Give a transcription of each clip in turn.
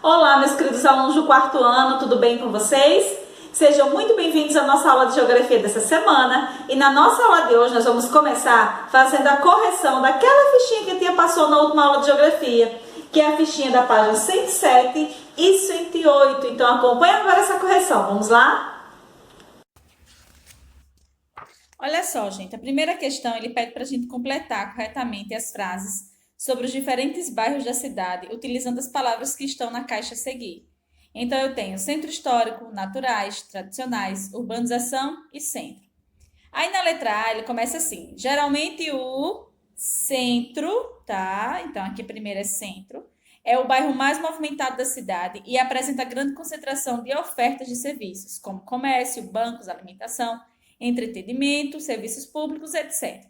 Olá, meus queridos alunos do quarto ano, tudo bem com vocês? Sejam muito bem-vindos à nossa aula de Geografia dessa semana. E na nossa aula de hoje nós vamos começar fazendo a correção daquela fichinha que a tia passou na última aula de Geografia, que é a fichinha da página 107 e 108. Então acompanhe agora essa correção, vamos lá? Olha só, gente, a primeira questão ele pede para a gente completar corretamente as frases sobre os diferentes bairros da cidade, utilizando as palavras que estão na caixa a seguir. Então, eu tenho centro histórico, naturais, tradicionais, urbanização e centro. Aí, na letra A, ele começa assim, geralmente o centro, tá? Então, aqui primeiro é centro, é o bairro mais movimentado da cidade e apresenta grande concentração de ofertas de serviços, como comércio, bancos, alimentação, entretenimento, serviços públicos, etc.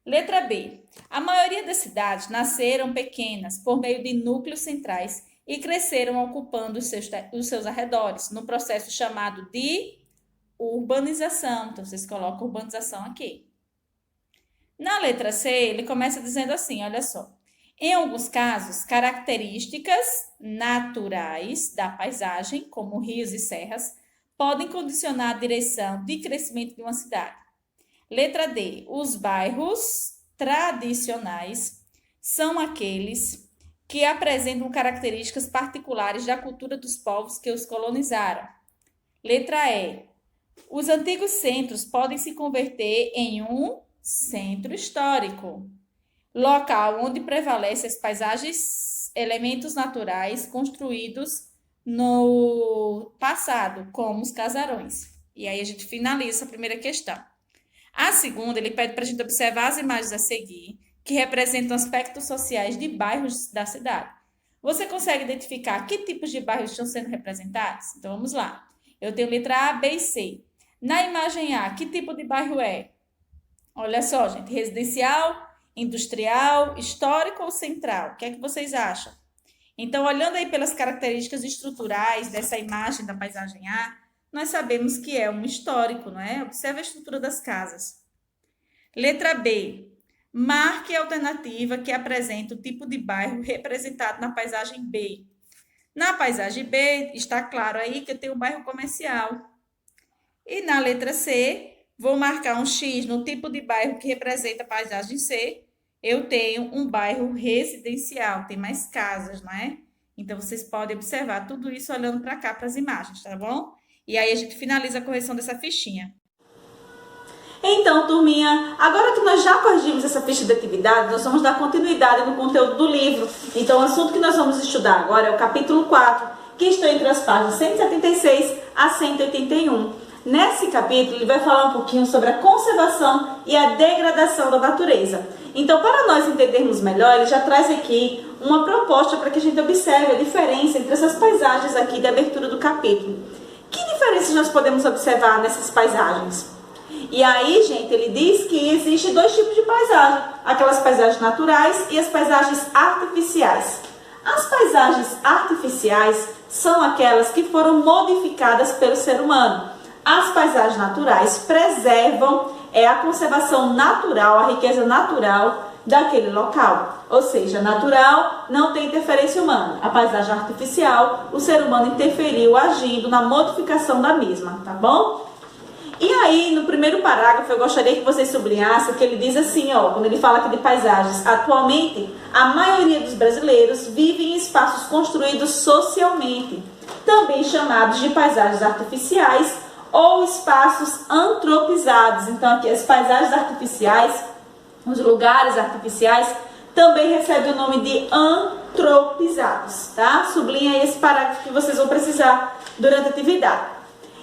Letra B. A maioria das cidades nasceram pequenas por meio de núcleos centrais e cresceram ocupando os seus arredores, no processo chamado de urbanização. Então, vocês colocam urbanização aqui. Na letra C, ele começa dizendo assim, olha só. Em alguns casos, características naturais da paisagem, como rios e serras, podem condicionar a direção de crescimento de uma cidade. Letra D. Os bairros tradicionais são aqueles que apresentam características particulares da cultura dos povos que os colonizaram. Letra E. Os antigos centros podem se converter em um centro histórico, local onde prevalecem as paisagens, elementos naturais construídos no passado, como os casarões. E aí a gente finaliza a primeira questão. A segunda, ele pede para a gente observar as imagens a seguir, que representam aspectos sociais de bairros da cidade. Você consegue identificar que tipos de bairros estão sendo representados? Então, vamos lá. Eu tenho letra A, B e C. Na imagem A, que tipo de bairro é? Olha só, gente, residencial, industrial, histórico ou central? O que é que vocês acham? Então, olhando aí pelas características estruturais dessa imagem da paisagem A, nós sabemos que é um histórico, não é? Observe a estrutura das casas. Letra B. Marque a alternativa que apresenta o tipo de bairro representado na paisagem B. Na paisagem B, está claro aí que eu tenho um bairro comercial. E na letra C, vou marcar um X no tipo de bairro que representa a paisagem C. Eu tenho um bairro residencial, tem mais casas, não é? Então, vocês podem observar tudo isso olhando para cá, para as imagens, tá bom? E aí a gente finaliza a correção dessa fichinha. Então, turminha, agora que nós já corrigimos essa ficha de atividade, nós vamos dar continuidade no conteúdo do livro. Então, o assunto que nós vamos estudar agora é o capítulo 4, que está entre as páginas 176 a 181. Nesse capítulo, ele vai falar um pouquinho sobre a conservação e a degradação da natureza. Então, para nós entendermos melhor, ele já traz aqui uma proposta para que a gente observe a diferença entre essas paisagens aqui da abertura do capítulo. Que diferenças nós podemos observar nessas paisagens? E aí, gente, ele diz que existe dois tipos de paisagem, aquelas paisagens naturais e as paisagens artificiais. As paisagens artificiais são aquelas que foram modificadas pelo ser humano. As paisagens naturais preservam a conservação natural, a riqueza natural daquele local. Ou seja, natural não tem interferência humana. A paisagem artificial, o ser humano interferiu agindo na modificação da mesma, tá bom? E aí, no primeiro parágrafo, eu gostaria que vocês sublinhassem que ele diz assim, ó, quando ele fala aqui de paisagens. Atualmente, a maioria dos brasileiros vive em espaços construídos socialmente, também chamados de paisagens artificiais ou espaços antropizados. Então, aqui as paisagens artificiais, os lugares artificiais, também recebem o nome de antropizados, tá? Sublinha aí esse parágrafo que vocês vão precisar durante a atividade.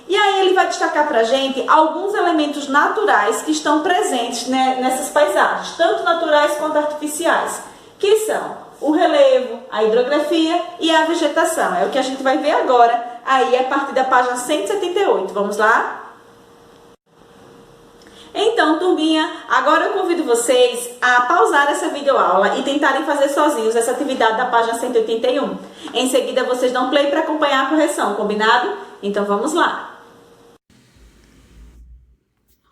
E aí ele vai destacar para a gente alguns elementos naturais que estão presentes, né, nessas paisagens, tanto naturais quanto artificiais, que são o relevo, a hidrografia e a vegetação. É o que a gente vai ver agora, aí a partir da página 178. Vamos lá? Então, turminha, agora eu convido vocês a pausar essa videoaula e tentarem fazer sozinhos essa atividade da página 181. Em seguida, vocês dão play para acompanhar a correção, combinado? Então, vamos lá!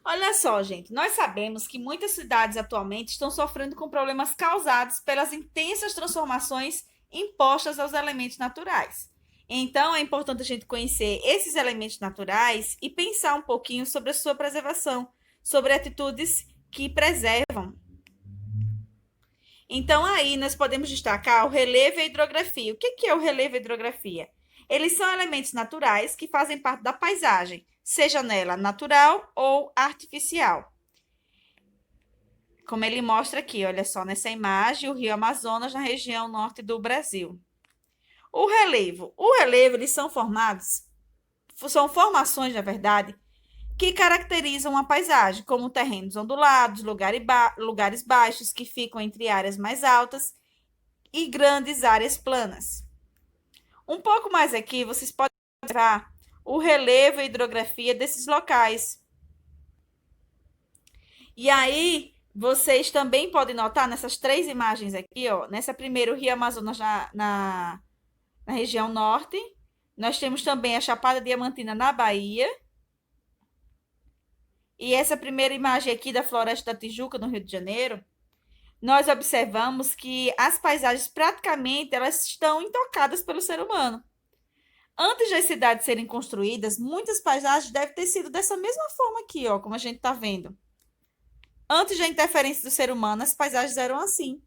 Olha só, gente, nós sabemos que muitas cidades atualmente estão sofrendo com problemas causados pelas intensas transformações impostas aos elementos naturais. Então, é importante a gente conhecer esses elementos naturais e pensar um pouquinho sobre a sua preservação, sobre atitudes que preservam. Então, aí nós podemos destacar o relevo e a hidrografia. O que é o relevo e a hidrografia? Eles são elementos naturais que fazem parte da paisagem, seja nela natural ou artificial. Como ele mostra aqui, olha só, nessa imagem, o rio Amazonas, na região norte do Brasil. O relevo, eles são formações, na verdade, que caracterizam a paisagem, como terrenos ondulados, lugares baixos que ficam entre áreas mais altas e grandes áreas planas. Um pouco mais aqui, vocês podem observar o relevo e a hidrografia desses locais. E aí, vocês também podem notar nessas 3 imagens aqui, ó, nessa primeira, o rio Amazonas na região norte. Nós temos também a Chapada Diamantina na Bahia. E essa primeira imagem aqui da Floresta da Tijuca, no Rio de Janeiro, nós observamos que as paisagens praticamente elas estão intocadas pelo ser humano. Antes das cidades serem construídas, muitas paisagens devem ter sido dessa mesma forma aqui, ó, como a gente está vendo. Antes da interferência do ser humano, as paisagens eram assim.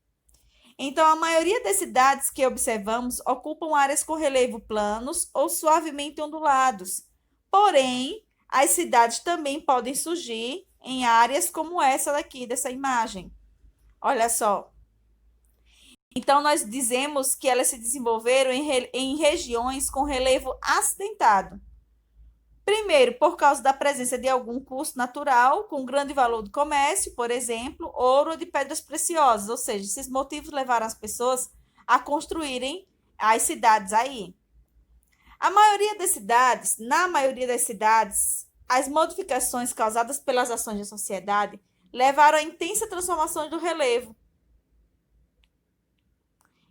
Então, a maioria das cidades que observamos ocupam áreas com relevo planos ou suavemente ondulados. Porém, as cidades também podem surgir em áreas como essa daqui, dessa imagem. Olha só. Então, nós dizemos que elas se desenvolveram em regiões com relevo acidentado. Primeiro, por causa da presença de algum curso natural com grande valor de comércio, por exemplo, ouro ou de pedras preciosas. Ou seja, esses motivos levaram as pessoas a construírem as cidades aí. Na maioria das cidades, as modificações causadas pelas ações da sociedade levaram a intensa transformação do relevo.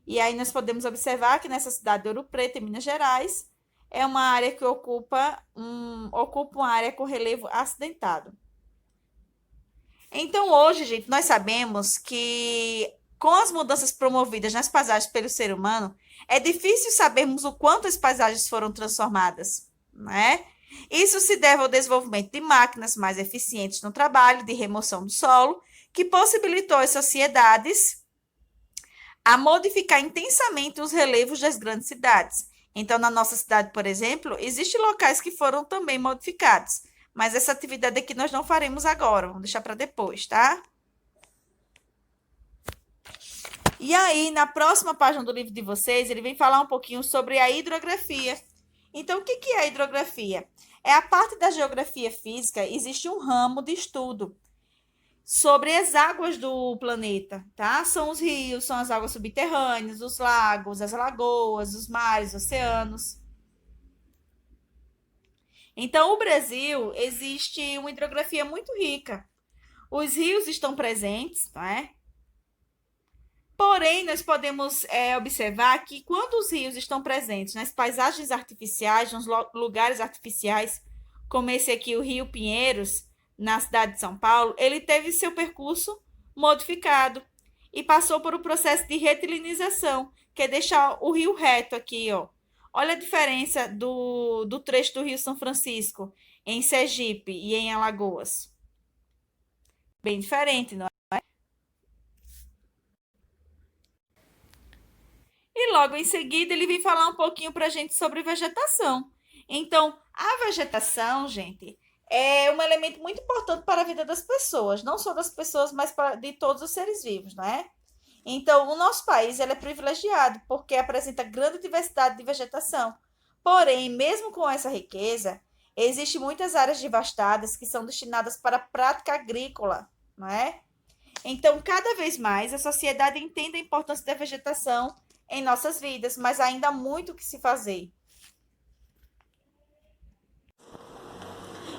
E aí nós podemos observar que nessa cidade de Ouro Preto, em Minas Gerais, é uma área que ocupa uma área com relevo acidentado. Então, hoje, gente, nós sabemos que com as mudanças promovidas nas paisagens pelo ser humano, é difícil sabermos o quanto as paisagens foram transformadas, né? Isso se deve ao desenvolvimento de máquinas mais eficientes no trabalho de remoção do solo, que possibilitou às sociedades a modificar intensamente os relevos das grandes cidades. Então, na nossa cidade, por exemplo, existem locais que foram também modificados, mas essa atividade aqui nós não faremos agora, vamos deixar para depois, tá? E aí, na próxima página do livro de vocês, ele vem falar um pouquinho sobre a hidrografia. Então, o que é a hidrografia? É a parte da geografia física, existe um ramo de estudo sobre as águas do planeta, tá? São os rios, são as águas subterrâneas, os lagos, as lagoas, os mares, os oceanos. Então, o Brasil existe uma hidrografia muito rica. Os rios estão presentes, não é? Porém, nós podemos observar que quando os rios estão presentes nas paisagens artificiais, nos lugares artificiais, como esse aqui, o Rio Pinheiros, na cidade de São Paulo, ele teve seu percurso modificado e passou por um processo de retilinização, que é deixar o rio reto aqui, ó. Olha a diferença do trecho do Rio São Francisco em Sergipe e em Alagoas. Bem diferente, não é? E logo em seguida ele vem falar um pouquinho para a gente sobre vegetação. Então, a vegetação, gente, é um elemento muito importante para a vida das pessoas, não só das pessoas, mas de todos os seres vivos, não é? Então, o nosso país ele é privilegiado porque apresenta grande diversidade de vegetação. Porém, mesmo com essa riqueza, existem muitas áreas devastadas que são destinadas para a prática agrícola, não é? Então, cada vez mais, a sociedade entende a importância da vegetação em nossas vidas, mas ainda há muito o que se fazer.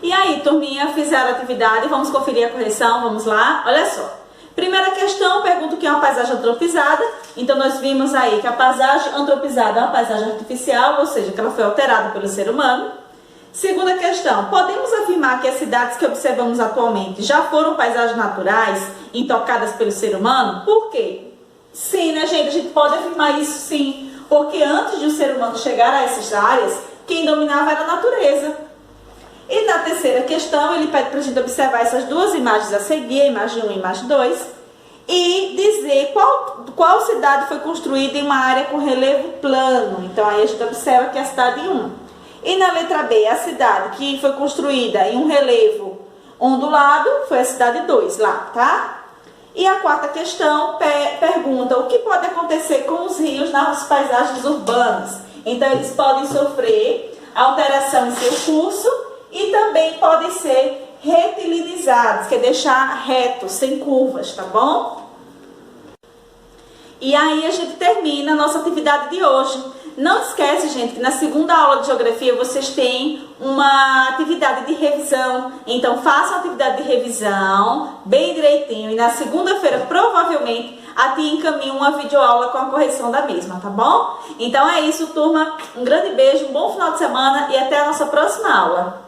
E aí, turminha, fizeram a atividade, vamos conferir a correção, vamos lá? Olha só. Primeira questão, pergunta o que é uma paisagem antropizada. Então, nós vimos aí que a paisagem antropizada é uma paisagem artificial, ou seja, que ela foi alterada pelo ser humano. Segunda questão, podemos afirmar que as cidades que observamos atualmente já foram paisagens naturais intocadas pelo ser humano? Por quê? Sim, né, gente? A gente pode afirmar isso sim. Porque antes de o ser humano chegar a essas áreas, quem dominava era a natureza. E na terceira questão, ele pede para a gente observar essas duas imagens a seguir, a imagem 1 e a imagem 2, e dizer qual cidade foi construída em uma área com relevo plano. Então, aí a gente observa que é a cidade 1. E na letra B, a cidade que foi construída em um relevo ondulado foi a cidade 2 lá, tá? E a quarta questão pergunta o que pode acontecer com os rios nas paisagens urbanas. Então, eles podem sofrer alteração em seu curso e também podem ser retilinizados, que é deixar reto, sem curvas, tá bom? E aí a gente termina a nossa atividade de hoje. Não esquece, gente, que na segunda aula de geografia vocês têm uma atividade de revisão. Então façam a atividade de revisão bem direitinho. E na segunda-feira, provavelmente, a tia encaminha uma videoaula com a correção da mesma, tá bom? Então é isso, turma. Um grande beijo, um bom final de semana e até a nossa próxima aula.